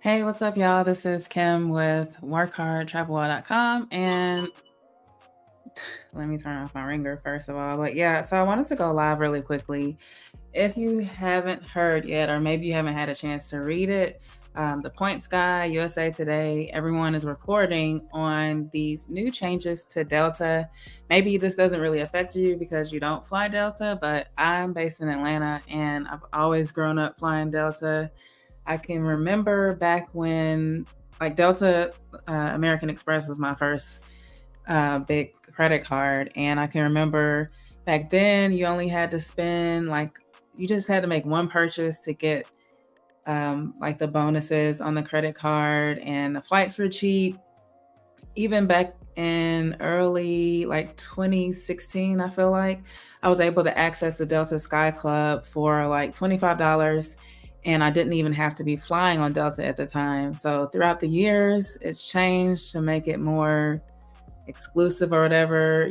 Hey, what's up, y'all? This is Kim with workhardtravelwell.com. And let me turn off my ringer first of all. But yeah, so I wanted to go live really quickly. If you haven't heard yet, or maybe you haven't had a chance to read it, the Points Guy, USA Today, everyone is reporting on these new changes to Delta. Maybe this doesn't really affect you because you don't fly Delta, but I'm based in Atlanta and I've always grown up flying Delta. I can remember back when, like, Delta American Express was my first big credit card. And I can remember back then you only had to spend, like, you just had to make one purchase to get like the bonuses on the credit card, and the flights were cheap. Even back in early, like, 2016, I feel like I was able to access the Delta Sky Club for like $25, and I didn't even have to be flying on Delta at the time. So throughout the years, it's changed to make it more exclusive or whatever.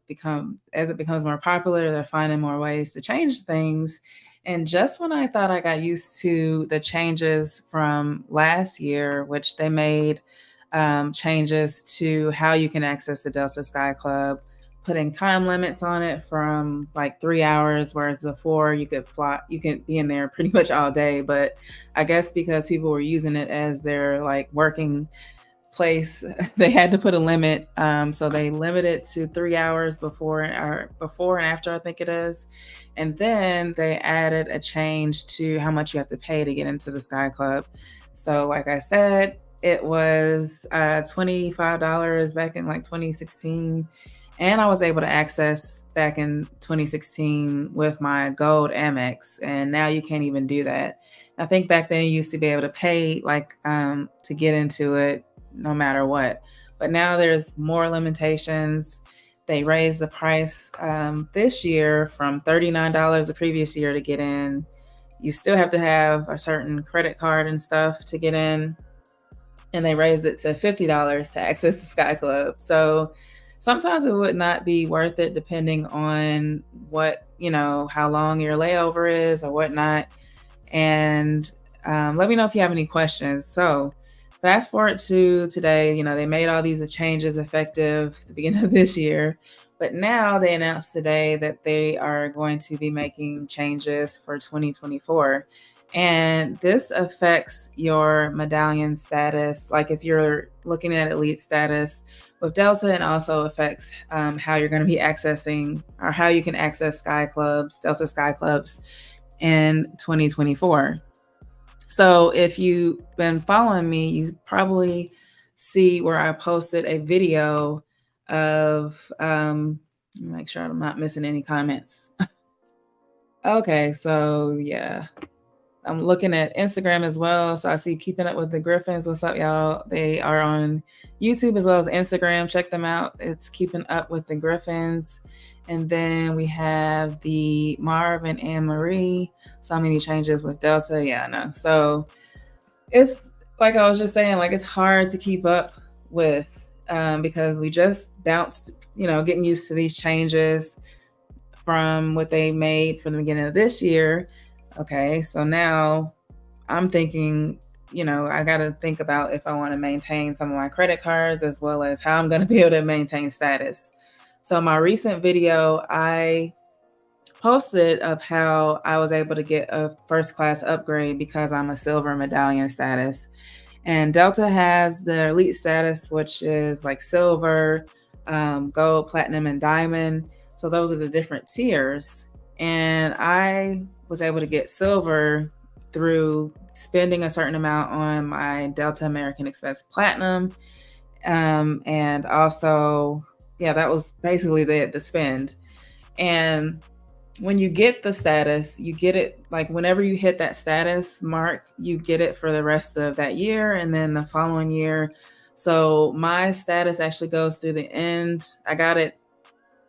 Become as it becomes more popular, they're finding more ways to change things. And just when I thought I got used to the changes from last year, which they made changes to how you can access the Delta Sky Club, putting time limits on it from like 3 hours, whereas before you could be in there pretty much all day. But I guess because people were using it as their like working place, they had to put a limit. So they limited to 3 hours before and after, I think it is. And then they added a change to how much you have to pay to get into the Sky Club. So, like I said, it was $25 back in like 2016. And I was able to access back in 2016 with my Gold Amex. And now you can't even do that. I think back then you used to be able to pay like to get into it no matter what. But now there's more limitations. They raised the price this year from $39 the previous year to get in. You still have to have a certain credit card and stuff to get in. And they raised it to $50 to access the Sky Club. So sometimes it would not be worth it depending on how long your layover is or whatnot. And let me know if you have any questions. So fast forward to today, they made all these changes effective the beginning of this year. But now they announced today that they are going to be making changes for 2024. And this affects your medallion status. Like if you're looking at elite status with Delta, it also affects how you're going to be accessing, or how you can access Delta Sky Clubs in 2024. So if you've been following me, you probably see where I posted a video of, make sure I'm not missing any comments. Okay, so yeah, I'm looking at Instagram as well. So I see Keeping Up with the Griffins. What's up, y'all? They are on YouTube as well as Instagram. Check them out. It's Keeping Up with the Griffins. And then we have the Marv and Anne Marie. So many changes with Delta. Yeah, I know. So it's like I was just saying, like it's hard to keep up with because we just bounced, getting used to these changes from what they made from the beginning of this year. Okay, so now I'm thinking, I got to think about if I want to maintain some of my credit cards as well as how I'm going to be able to maintain status. So my recent video, I posted of how I was able to get a first class upgrade because I'm a silver medallion status. And Delta has the elite status, which is like silver, gold, platinum, and diamond. So those are the different tiers. And I was able to get silver through spending a certain amount on my Delta American Express Platinum. And also, yeah, that was basically the spend. And when you get the status, you get it like whenever you hit that status mark, you get it for the rest of that year and then the following year. So my status actually goes through the end. I got it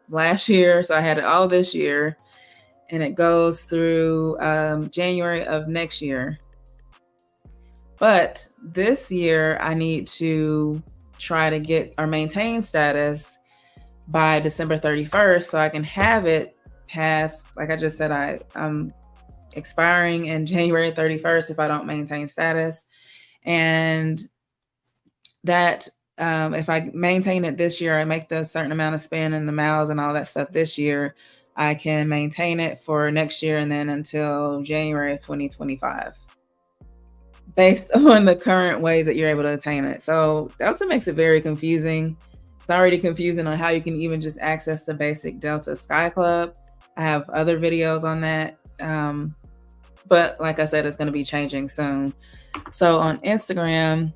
last year, so I had it all this year, and it goes through January of next year. But this year, I need to try to get or maintain status by December 31st so I can have it past, like I just said, I'm expiring in January 31st if I don't maintain status. And that if I maintain it this year, I make the certain amount of spend and the miles and all that stuff this year, I can maintain it for next year and then until January of 2025 based on the current ways that you're able to attain it. So Delta makes it very confusing. It's already confusing on how you can even just access the basic Delta Sky Club. I have other videos on that. But like I said, it's going to be changing soon. So on Instagram,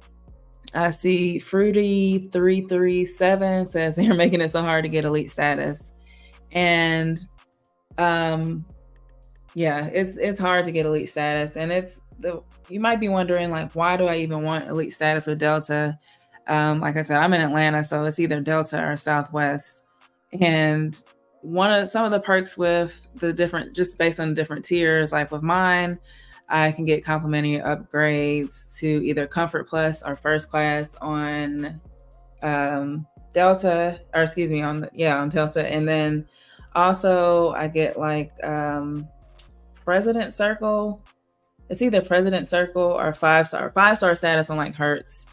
I see Fruity337 says they're making it so hard to get elite status. And yeah, it's hard to get elite status. And you might be wondering, like, why do I even want elite status with Delta? Like I said, I'm in Atlanta, so it's either Delta or Southwest. And some of the perks with the different, just based on different tiers, like with mine, I can get complimentary upgrades to either Comfort Plus or First Class on Delta, or excuse me, on Delta. And then also I get like President Circle. It's either President Circle or five-star status on like Hertz.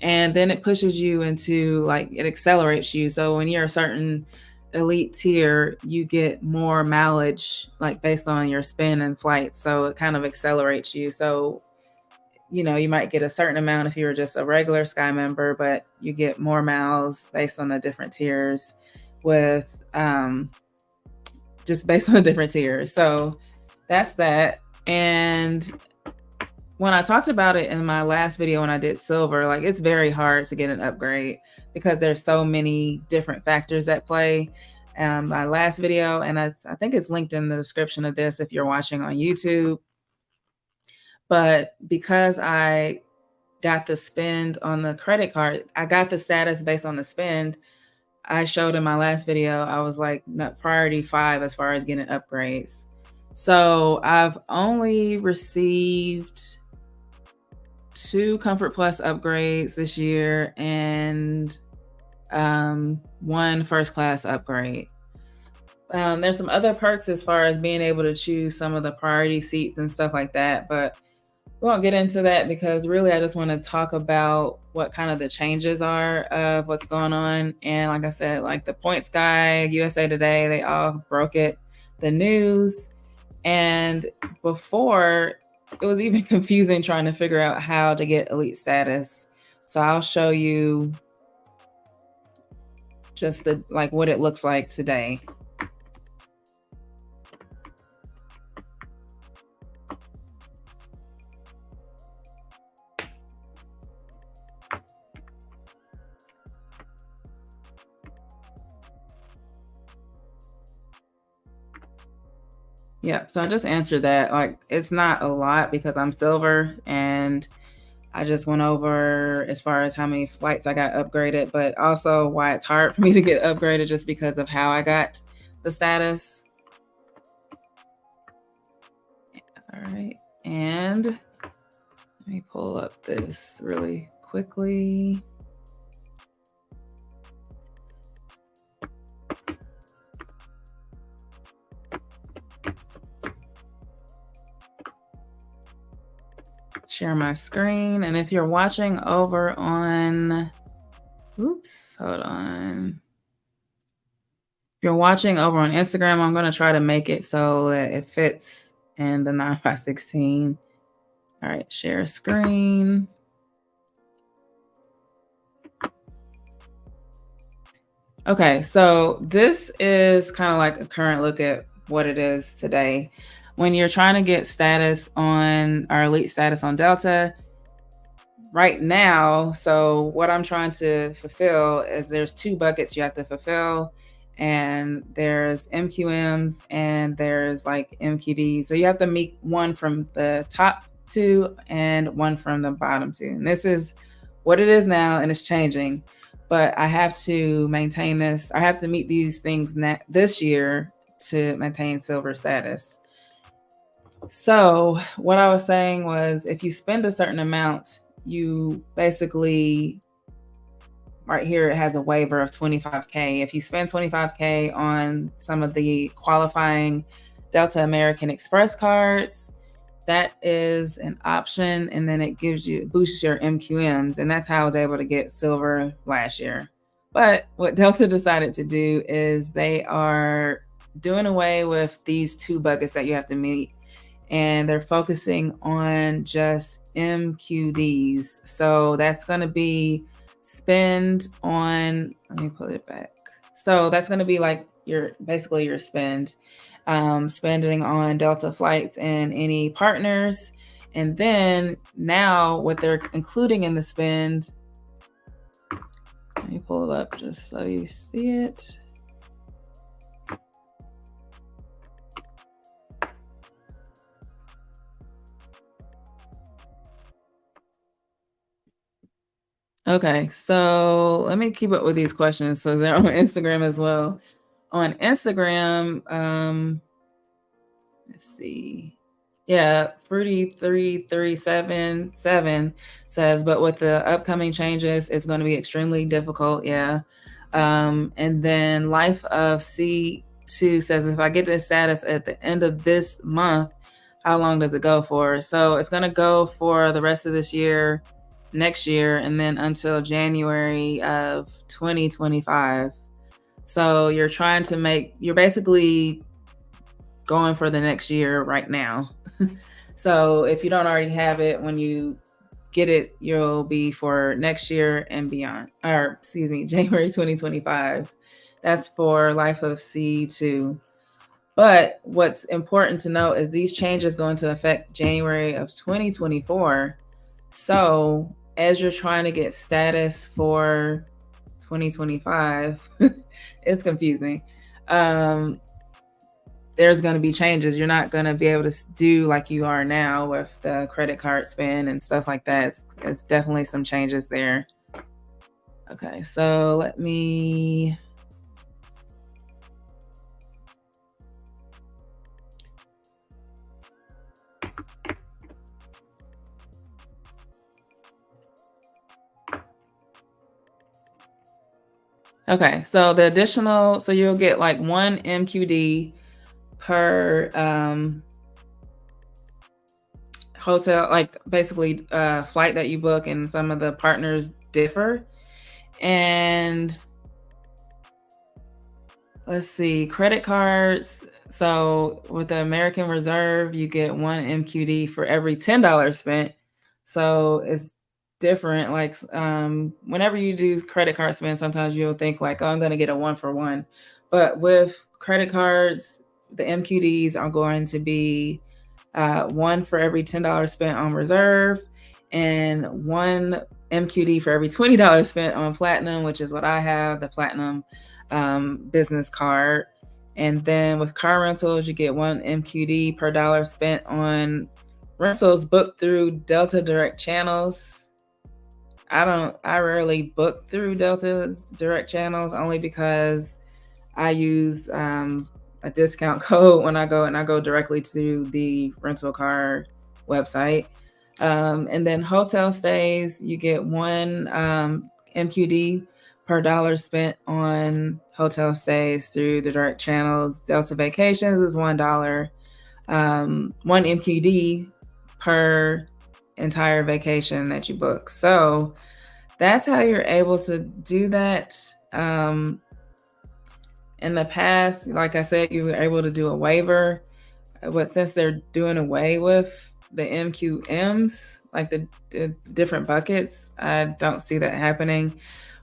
And then it pushes you into, like, it accelerates you. So when you're a certain elite tier, you get more mileage, like based on your spin and flight. So it kind of accelerates you. So, you might get a certain amount if you were just a regular Sky member, but you get more miles based on the different tiers with just based on the different tiers. So that's that. And when I talked about it in my last video when I did silver, like, it's very hard to get an upgrade because there's so many different factors at play. My last video, and I think it's linked in the description of this if you're watching on YouTube. But because I got the spend on the credit card, I got the status based on the spend. I showed in my last video, I was like priority 5 as far as getting upgrades. So I've only received 2 Comfort Plus upgrades this year and 1 First Class upgrade. There's some other perks as far as being able to choose some of the priority seats and stuff like that, but we won't get into that because really I just want to talk about what kind of the changes are of what's going on. And like I said, like the Points Guy, USA Today, they all broke the news. And before, it was even confusing trying to figure out how to get elite status. So I'll show you just what it looks like today. Yeah, so I just answered that. Like, it's not a lot because I'm silver, and I just went over as far as how many flights I got upgraded, but also why it's hard for me to get upgraded just because of how I got the status. All right, and let me pull up this really quickly. Share my screen. And if you're watching over on, hold on. If you're watching over on Instagram, I'm going to try to make it so that it fits in the 9x16. All right, share screen. Okay, so this is kind of like a current look at what it is today. When you're trying to get status on our elite status on Delta right now, so what I'm trying to fulfill is there's 2 buckets you have to fulfill, and there's MQMs and there's like MQD. So you have to meet one from the top 2 and one from the bottom 2. And this is what it is now, and it's changing. But I have to maintain this. I have to meet these things this year to maintain silver status. So what I was saying was, if you spend a certain amount, you basically, right here, it has a waiver of $25K. If you spend $25K on some of the qualifying Delta American Express cards, that is an option, and then it boosts your MQMs, and that's how I was able to get silver last year. But what Delta decided to do is they are doing away with these two buckets that you have to meet, and they're focusing on just MQDs. So that's going to be spend on, let me pull it back. So that's going to be like basically your spend, spending on Delta flights and any partners. And then now what they're including in the spend, let me pull it up just so you see it. Okay, so let me keep up with these questions. So they're on Instagram as well. On Instagram, let's see. Yeah, Fruity3377 says, but with the upcoming changes, it's going to be extremely difficult. Yeah. And then Life of C2 says, if I get this status at the end of this month, how long does it go for? So it's going to go for the rest of this year, next year, and then until January of 2025. So you're basically going for the next year right now. So if you don't already have it, when you get it, you'll be for next year and beyond, or excuse me, January 2025. That's for Life of C2. But what's important to note is these changes go into effect January of 2024. So as you're trying to get status for 2025, it's confusing. There's going to be changes. You're not going to be able to do like you are now with the credit card spend and stuff like that. It's definitely some changes there. Okay, so let me... Okay, so so you'll get like one MQD per hotel, like basically flight that you book, and some of the partners differ. And let's see, credit cards. So with the American Reserve, you get one MQD for every $10 spent. So it's different. Like whenever you do credit card spend, sometimes you'll think like, oh, I'm going to get a 1-for-1. But with credit cards, the MQDs are going to be one for every $10 spent on Reserve, and one MQD for every $20 spent on Platinum, which is what I have, the Platinum business card. And then with car rentals, you get one MQD per dollar spent on rentals booked through Delta direct channels. I rarely book through Delta's direct channels, only because I use a discount code when I go directly to the rental car website. And then hotel stays, you get one MQD per dollar spent on hotel stays through the direct channels. Delta Vacations is $1, one MQD per entire vacation that you book. So that's how you're able to do that. In the past, like I said, you were able to do a waiver, but since they're doing away with the MQMs, like the different buckets, I don't see that happening.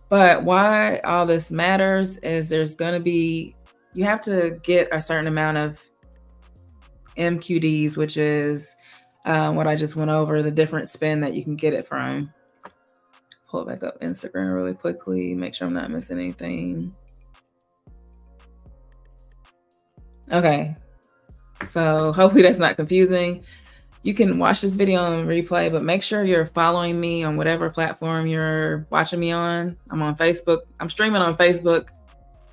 But why all this matters is you have to get a certain amount of MQDs, which is what I just went over, the different spend that you can get it from. Pull back up Instagram really quickly, make sure I'm not missing anything. Okay, so hopefully that's not confusing. You can watch this video on replay, but make sure you're following me on whatever platform you're watching me on. I'm on Facebook. I'm streaming on Facebook,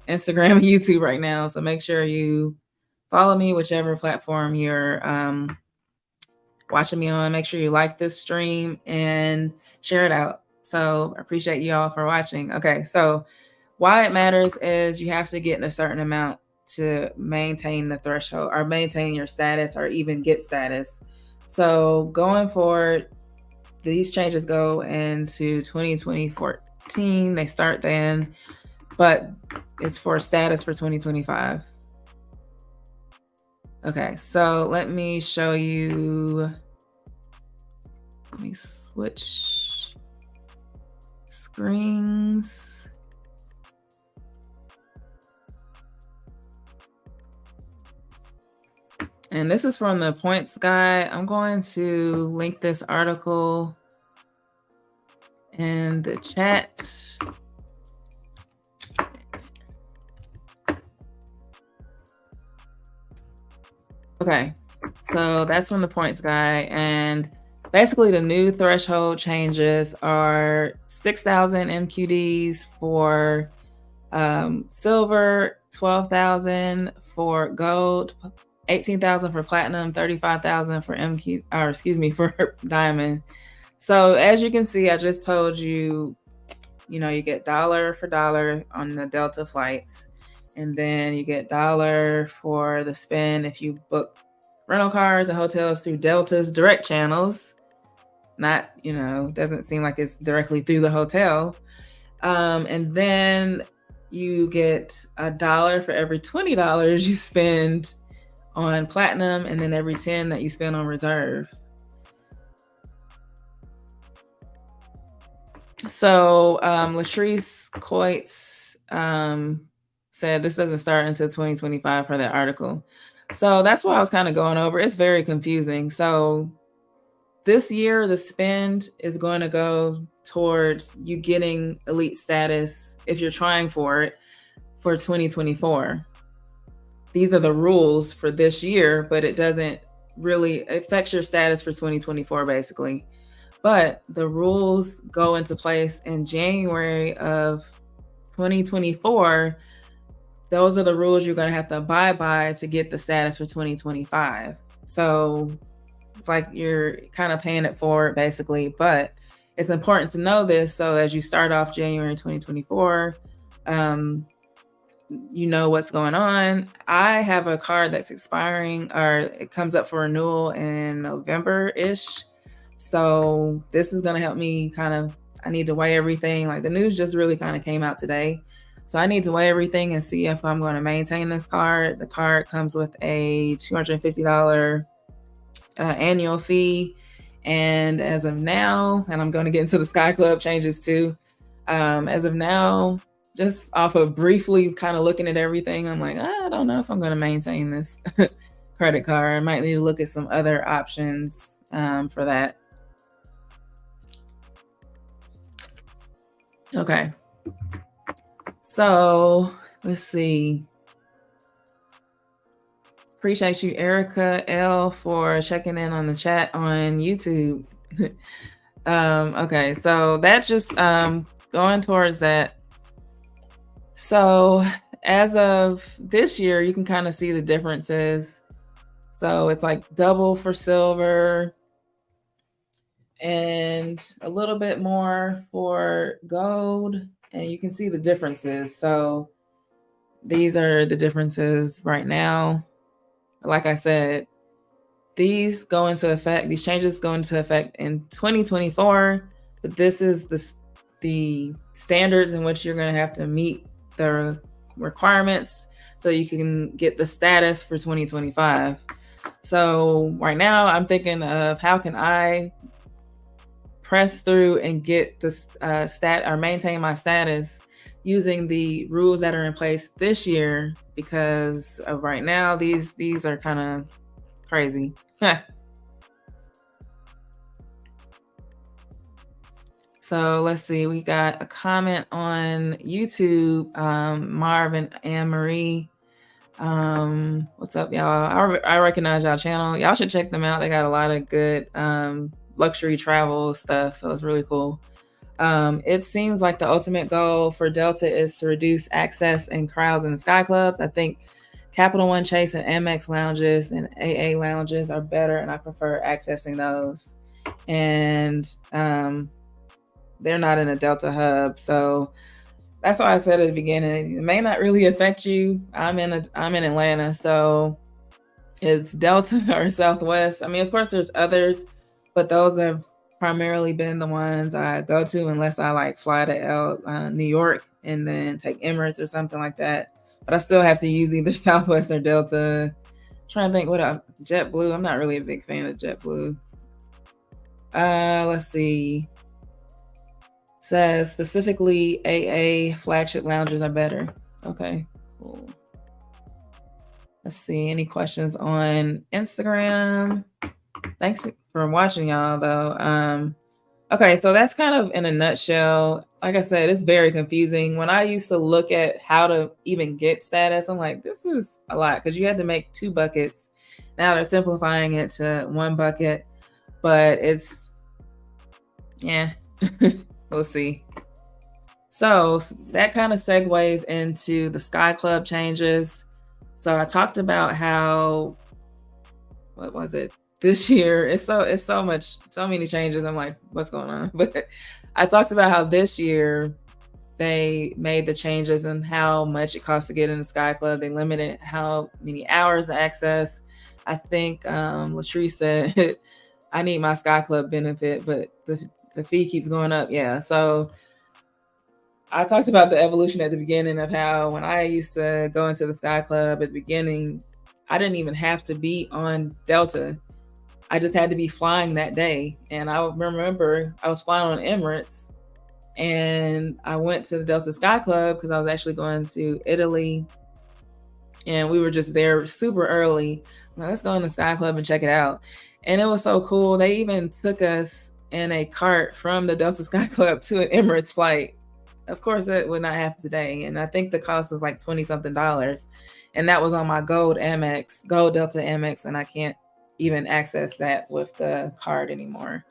Instagram, and YouTube right now. So make sure you follow me, whichever platform you're watching me on. Make sure you like this stream and share it out. So I appreciate you all for watching. Okay, so why it matters is you have to get a certain amount to maintain the threshold or maintain your status or even get status So going forward, these changes go into 2014. They start then, but it's for status for 2025. Okay, so let me show you. Let me switch screens. And this is from the points guide. I'm going to link this article in the chat. Okay, so that's from the points guide. And basically the new threshold changes are 6,000 MQDs for silver, 12,000 for gold, 18,000 for platinum, 35,000 for for diamond. So as you can see, I just told you, you get dollar for dollar on the Delta flights, and then you get dollar for the spend if you book rental cars and hotels through Delta's direct channels. Not, doesn't seem like it's directly through the hotel. And then you get $1 for every $20 you spend on platinum, and then every 10 that you spend on reserve. So Latrice Coates said this doesn't start until 2025 for that article. So that's what I was kind of going over. It's very confusing. So this year, the spend is going to go towards you getting elite status if you're trying for it for 2024. These are the rules for this year, but it doesn't really affect your status for 2024, basically. But the rules go into place in January of 2024. Those are the rules you're going to have to abide by to get the status for 2025. So it's like you're kind of paying it forward, basically. But it's important to know this. So as you start off January 2024, you know what's going on. I have a card that's expiring, or it comes up for renewal in November-ish. So this is going to help me I need to weigh everything. Like the news just really kind of came out today. So I need to weigh everything and see if I'm going to maintain this card. The card comes with a $250 annual fee. And as of now, and I'm going to get into the Sky Club changes too. As of now, just off of briefly kind of looking at everything, I'm like, I don't know if I'm going to maintain this credit card. I might need to look at some other options for that. Okay. So let's see. Appreciate you, Erica L, for checking in on the chat on YouTube. Okay, so that's just going towards that. So as of this year, you can kind of see the differences. So it's like double for silver and a little bit more for gold. And you can see the differences. So these are the differences right now. Like I said, these changes go into effect in 2024, but this is the standards in which you're going to have to meet the requirements so you can get the status for 2025. So right now I'm thinking of how can I press through and get the maintain my status using the rules that are in place this year, because of right now these are kind of crazy. So let's see, we got a comment on YouTube. Marvin Anne Marie, what's up, y'all? I recognize y'all channel. Y'all should check them out. They got a lot of good luxury travel stuff, so it's really cool. It seems like the ultimate goal for Delta is to reduce access and crowds in the Sky Clubs. I think Capital One Chase and Amex lounges and AA lounges are better, and I prefer accessing those. And they're not in a Delta hub, so that's why I said at the beginning, it may not really affect you. I'm in Atlanta, so It's Delta or Southwest. I mean, of course, there's others, but those have primarily been the ones I go to unless I like fly to New York and then take Emirates or something like that. But I still have to use either Southwest or Delta. Trying to think what JetBlue. I'm not really a big fan of JetBlue. Let's see. Says specifically AA flagship lounges are better. Okay, cool. Let's see. Any questions on Instagram? Thanks for watching, y'all, though. Okay, so that's kind of in a nutshell. Like I said, it's very confusing. When I used to look at how to even get status, I'm like, this is a lot because you had to make 2 buckets. Now they're simplifying it to 1 bucket, but it's, yeah, we'll see. So that kind of segues into the Sky Club changes. So I talked about how, what was it? This year, it's so many changes. I'm like, what's going on? But I talked about how this year they made the changes and how much it costs to get in the Sky Club. They limited how many hours to access. I think Latrice said, I need my Sky Club benefit, but the fee keeps going up. Yeah. So I talked about the evolution at the beginning of how when I used to go into the Sky Club at the beginning, I didn't even have to be on Delta. I just had to be flying that day. And I remember I was flying on Emirates and I went to the Delta Sky Club because I was actually going to Italy. And we were just there super early. Let's go in the Sky Club and check it out. And it was so cool. They even took us in a cart from the Delta Sky Club to an Emirates flight. Of course, that would not happen today. And I think the cost was like $20 something. And that was on my Gold Delta Amex. And I can't even access that with the card anymore.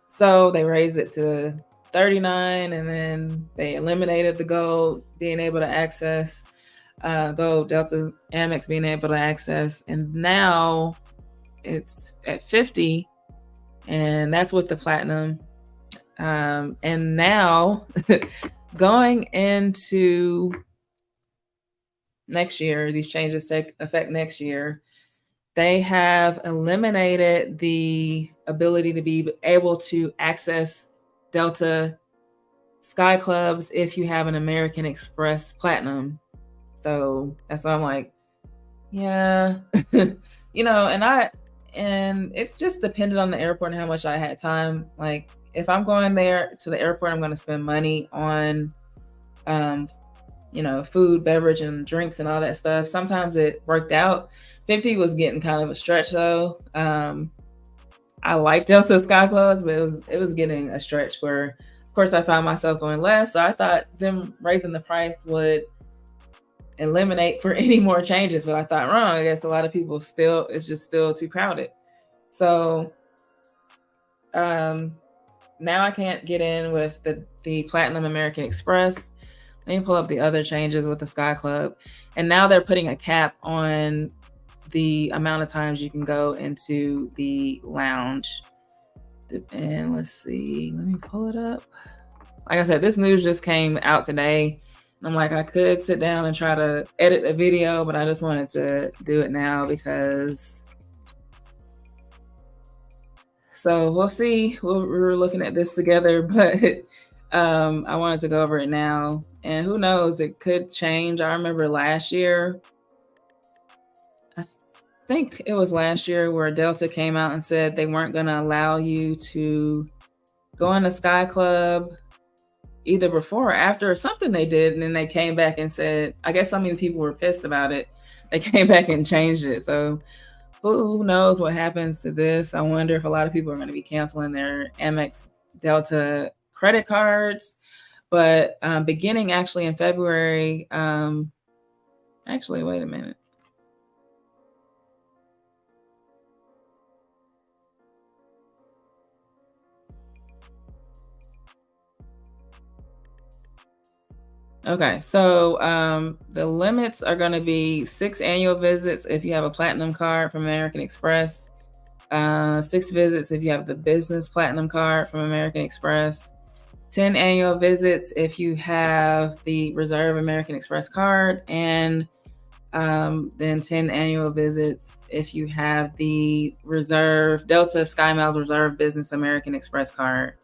So they raised it to $39, and then they eliminated the Gold being able to access, Gold Delta Amex being able to access, and now it's at $50, and that's with the Platinum. And now going into next year, these changes take effect next year. They have eliminated the ability to be able to access Delta Sky Clubs if you have an American Express Platinum. So that's why I'm like, yeah, and it's just dependent on the airport and how much I had time. Like if I'm going there to the airport, I'm going to spend money on, food, beverage, and drinks and all that stuff. Sometimes it worked out. 50 was getting kind of a stretch though. I like Delta Sky Clubs, but it was getting a stretch where, of course, I found myself going less. So I thought them raising the price would eliminate for any more changes, but I thought wrong. I guess a lot of people it's just still too crowded. So now I can't get in with the Platinum American Express. Let me pull up the other changes with the Sky Club. And now they're putting a cap on the amount of times you can go into the lounge. And let's see, let me pull it up. Like I said, this news just came out today. I'm like, I could sit down and try to edit a video, but I just wanted to do it now because. So we'll see. We were looking at this together, but I wanted to go over it now. And who knows, it could change. I remember last year, I think it was last year where Delta came out and said they weren't going to allow you to go in the Sky Club either before or after or something they did. And then they came back and said, I guess so many people were pissed about it. They came back and changed it. So who knows what happens to this? I wonder if a lot of people are going to be canceling their Amex Delta credit cards. But beginning actually in February, actually, wait a minute. Okay, so the limits are going to be 6 annual visits if you have a Platinum card from American Express, 6 visits if you have the Business Platinum card from American Express, 10 annual visits if you have the Reserve American Express card, and then 10 annual visits if you have the Reserve Delta SkyMiles Reserve Business American Express card.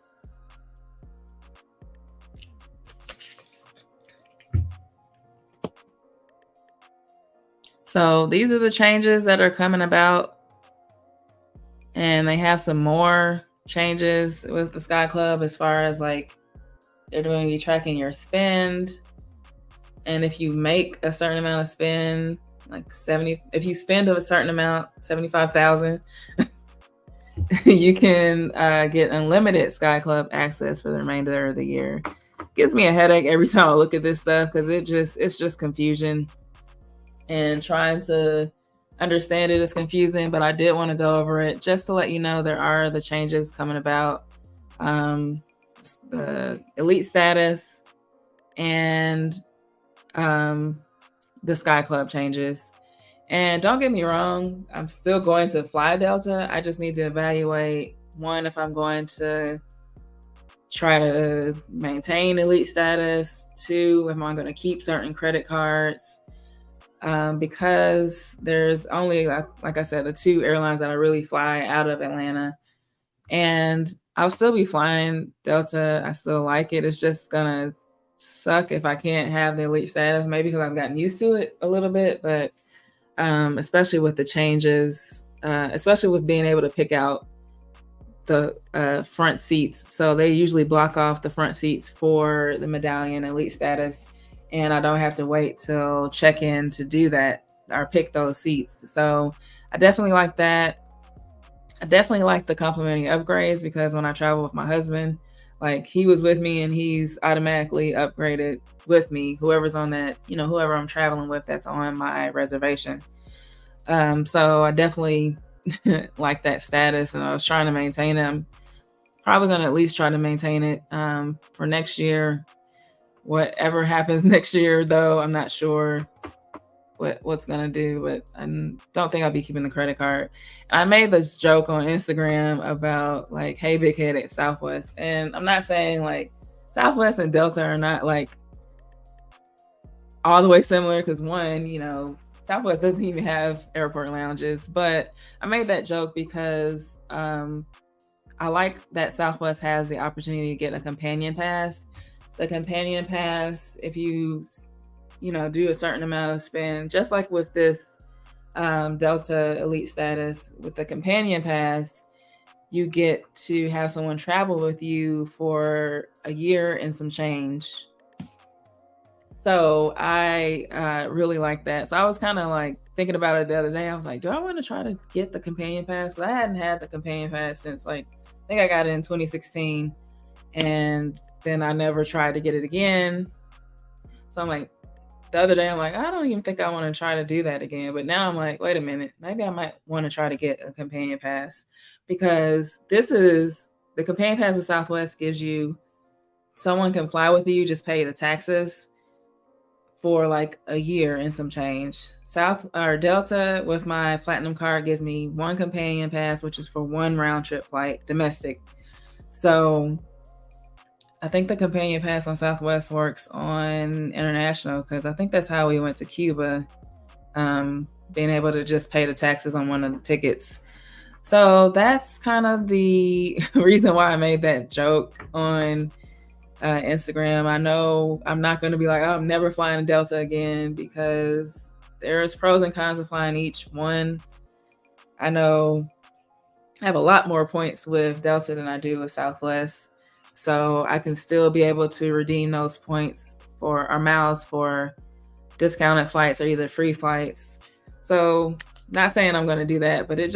So these are the changes that are coming about, and they have some more changes with the Sky Club as far as like they're going to be tracking your spend. And if you make a certain amount of spend, like 70, if you spend a certain amount, 75,000, you can get unlimited Sky Club access for the remainder of the year. Gives me a headache every time I look at this stuff because it's just confusion, and trying to understand it is confusing. But I did want to go over it just to let you know there are the changes coming about, the elite status and the Sky Club changes. And don't get me wrong, I'm still going to fly Delta. I just need to evaluate, one, if I'm going to try to maintain elite status, two, if I'm going to keep certain credit cards. Because there's only, like I said, the two airlines that I really fly out of Atlanta. And I'll still be flying Delta. I still like it. It's just going to suck if I can't have the elite status, maybe because I've gotten used to it a little bit. But especially with the changes, especially with being able to pick out the front seats. So they usually block off the front seats for the medallion elite status, and I don't have to wait till check-in to do that or pick those seats. So I definitely like that. I definitely like the complimentary upgrades because when I travel with my husband, like he was with me and he's automatically upgraded with me, whoever's on that, whoever I'm traveling with that's on my reservation. So I definitely like that status, and I was trying to maintain it. I'm probably going to at least try to maintain it for next year. Whatever happens next year, though, I'm not sure what's going to do, but I don't think I'll be keeping the credit card. I made this joke on Instagram about like, hey, big headed Southwest. And I'm not saying like Southwest and Delta are not like all the way similar, because one, Southwest doesn't even have airport lounges. But I made that joke because I like that Southwest has the opportunity to get a companion pass. The companion pass, if you do a certain amount of spend, just like with this Delta Elite status, with the companion pass, you get to have someone travel with you for a year and some change. So I really like that. So I was kind of like thinking about it the other day. I was like, do I want to try to get the companion pass? Because I hadn't had the companion pass since I think I got it in 2016. And then I never tried to get it again. So I'm like, the other day, I'm like, I don't even think I want to try to do that again. But now I'm like, wait a minute, maybe I might want to try to get a companion pass, because the companion pass with Southwest gives you, someone can fly with you, just pay the taxes for like a year and some change. Delta with my platinum card gives me one companion pass, which is for one round trip flight, domestic. So I think the companion pass on Southwest works on international, because I think that's how we went to Cuba, being able to just pay the taxes on one of the tickets. So that's kind of the reason why I made that joke on Instagram. I know I'm not going to be like, oh, I'm never flying a Delta again, because there's pros and cons of flying each one. I know I have a lot more points with Delta than I do with Southwest. So I can still be able to redeem those points or miles for discounted flights or either free flights. So not saying I'm going to do that, but it's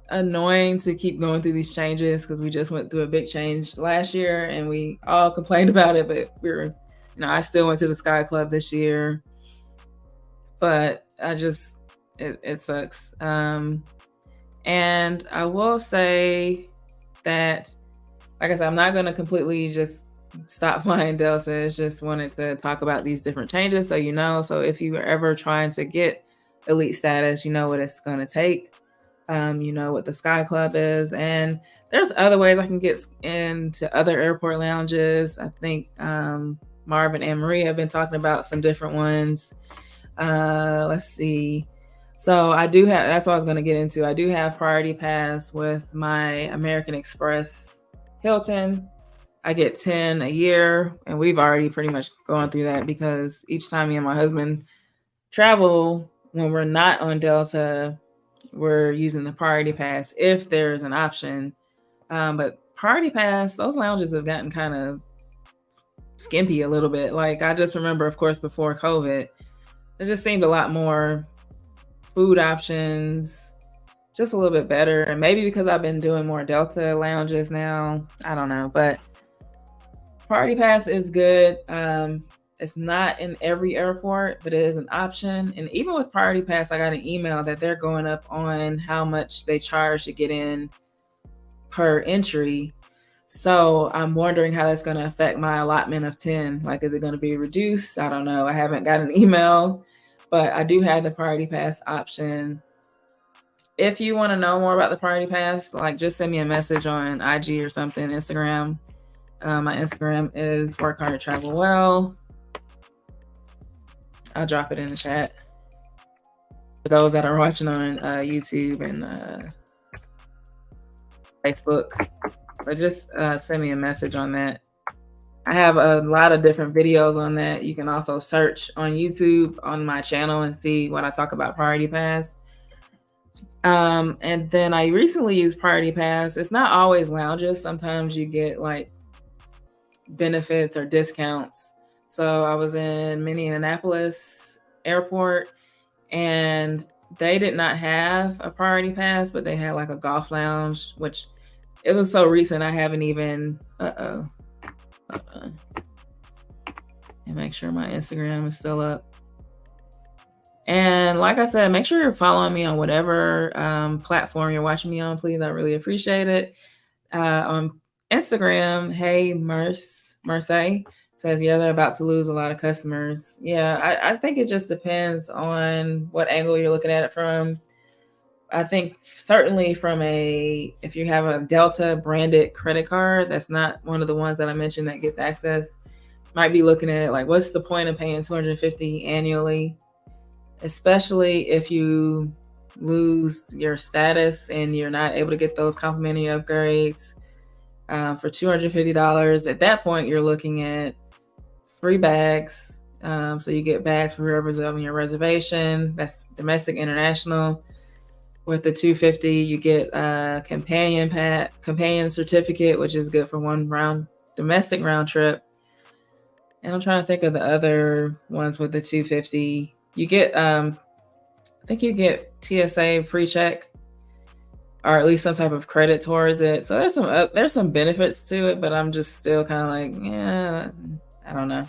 annoying to keep going through these changes, because we just went through a big change last year and we all complained about it, but I still went to the Sky Club this year, but it sucks. And I will say that, like I said, I'm not going to completely just stop flying Delta. It's just wanted to talk about these different changes, so so if you are ever trying to get elite status, you know what it's going to take. You know what the Sky Club is, and there's other ways I can get into other airport lounges. I think Marvin and Marie have been talking about some different ones. Let's see. So I do have, that's what I was going to get into. I do have Priority Pass with my American Express Hilton. I get 10 a year, and we've already pretty much gone through that because each time me and my husband travel, when we're not on Delta, we're using the Priority Pass if there's an option. But Priority Pass, those lounges have gotten kind of skimpy a little bit. Like I just remember, of course, before COVID, it just seemed a lot more food options, just a little bit better. And maybe because I've been doing more Delta lounges now, I don't know. But Priority Pass is good. It's not in every airport, but it is an option. And even with Priority Pass, I got an email that they're going up on how much they charge to get in per entry. So I'm wondering how that's going to affect my allotment of 10. Like, is it going to be reduced? I don't know. I haven't got an email, but I do have the Priority Pass option. If you want to know more about the Priority Pass, like just send me a message on IG or something, Instagram. My Instagram is Work Hard, Travel Well. I'll drop it in the chat for those that are watching on YouTube and Facebook. But just send me a message on that. I have a lot of different videos on that. You can also search on YouTube on my channel and see what I talk about Priority Pass. And then I recently used Priority Pass. It's not always lounges. Sometimes you get like benefits or discounts. So I was in Minneapolis Airport and they did not have a Priority Pass, but they had like a golf lounge, which it was so recent I haven't even and make sure my Instagram is still up. And like I said, make sure you're following me on whatever platform you're watching me on, please. I really appreciate it. On Instagram, hey Merce says, yeah, they're about to lose a lot of customers. Yeah, I think it just depends on what angle you're looking at it from. I think certainly from if you have a Delta branded credit card, that's not one of the ones that I mentioned that gets access, might be looking at it like, what's the point of paying $250 annually, especially if you lose your status and you're not able to get those complimentary upgrades for $250. At that point, you're looking at free bags. So you get bags for whoever's on your reservation. That's domestic, international. With the $250, you get a companion certificate, which is good for one domestic round trip. And I'm trying to think of the other ones with the $250. You get, I think you get TSA pre-check, or at least some type of credit towards it. So there's some benefits to it, but I'm just still kind of like, yeah, I don't know.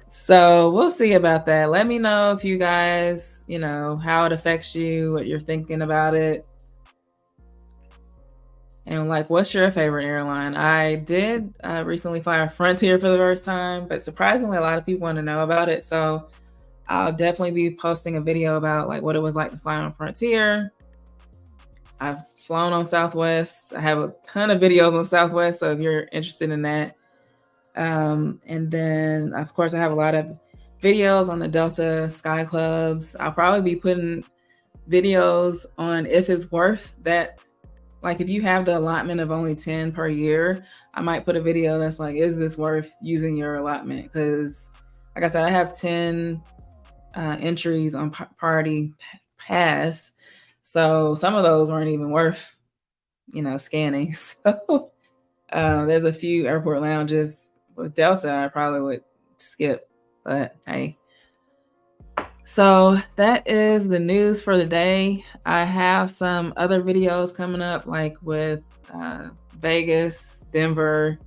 So we'll see about that. Let me know if you guys, how it affects you, what you're thinking about it. And like, what's your favorite airline? I did recently fly a Frontier for the first time, but surprisingly, a lot of people want to know about it. So I'll definitely be posting a video about like what it was like to fly on Frontier. I've flown on Southwest. I have a ton of videos on Southwest, so if you're interested in that. And then, of course, I have a lot of videos on the Delta Sky Clubs. I'll probably be putting videos on if it's worth that. Like if you have the allotment of only 10 per year, I might put a video that's like, is this worth using your allotment? Because like I said, I have 10 entries on Priority Pass. So some of those weren't even worth, scanning. So there's a few airport lounges with Delta I probably would skip, but hey. So that is the news for the day. I have some other videos coming up, like with Vegas, Denver.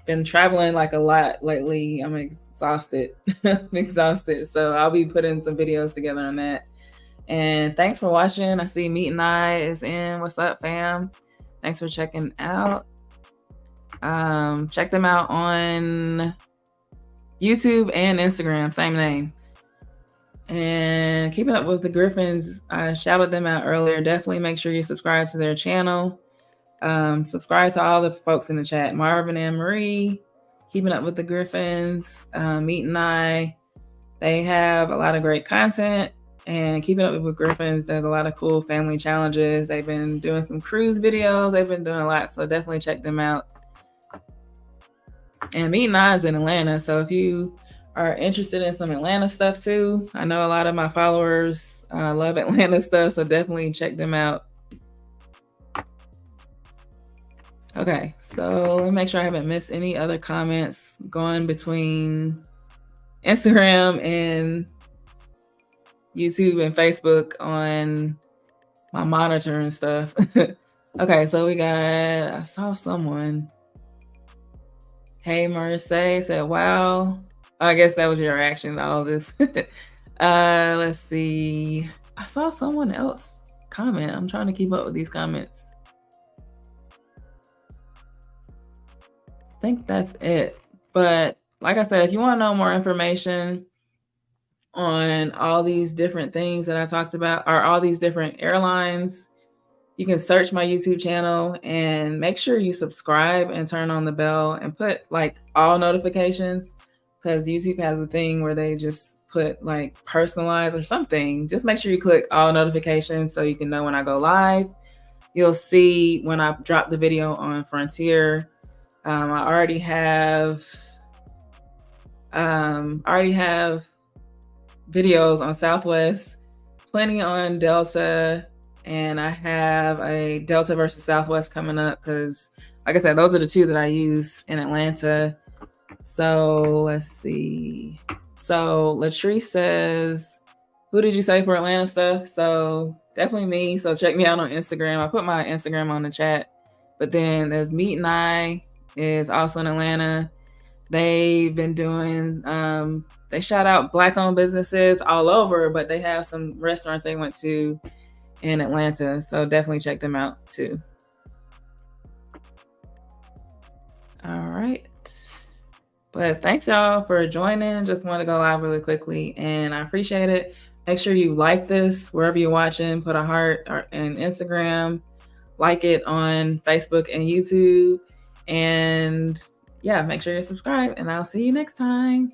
Been traveling like a lot lately. I'm exhausted. So I'll be putting some videos together on that. And thanks for watching. I see Meet and I is in. What's up, fam? Thanks for checking out. Check them out on YouTube and Instagram, same name. And Keeping Up with the Griffins, I shouted them out earlier. Definitely make sure you subscribe to their channel. Subscribe to all the folks in the chat: Marvin and Marie, Keeping Up with the Griffins, Meet and I. They have a lot of great content. And Keeping Up with Griffins does a lot of cool family challenges. They've been doing some cruise videos. They've been doing a lot, so definitely check them out. And Meet and I is in Atlanta, so if you are interested in some Atlanta stuff too, I know a lot of my followers love Atlanta stuff, so definitely check them out. Okay, so let me make sure I haven't missed any other comments going between Instagram and YouTube and Facebook on my monitor and stuff. Okay, so we got, I saw someone. Hey, Marseille said, wow. I guess that was your reaction to all of this. Let's see. I saw someone else comment. I'm trying to keep up with these comments. I think that's it. But like I said, if you want to know more information on all these different things that I talked about, or all these different airlines, you can search my YouTube channel and make sure you subscribe and turn on the bell and put like all notifications, because YouTube has a thing where they just put like personalized or something. Just make sure you click all notifications so you can know when I go live. You'll see when I drop the video on Frontier. I already have videos on Southwest, plenty on Delta, and I have a Delta versus Southwest coming up because, like I said, those are the two that I use in Atlanta. So let's see. So Latrice says, who did you say for Atlanta stuff? So definitely me. So check me out on Instagram. I put my Instagram on the chat. But then there's Meet and I is also in Atlanta. They've been doing, they shout out Black-owned businesses all over, but they have some restaurants they went to in Atlanta. So definitely check them out too. All right. But thanks y'all for joining. Just want to go live really quickly and I appreciate it. Make sure you like this wherever you're watching, put a heart and Instagram, like it on Facebook and YouTube. And yeah, make sure you're subscribed and I'll see you next time.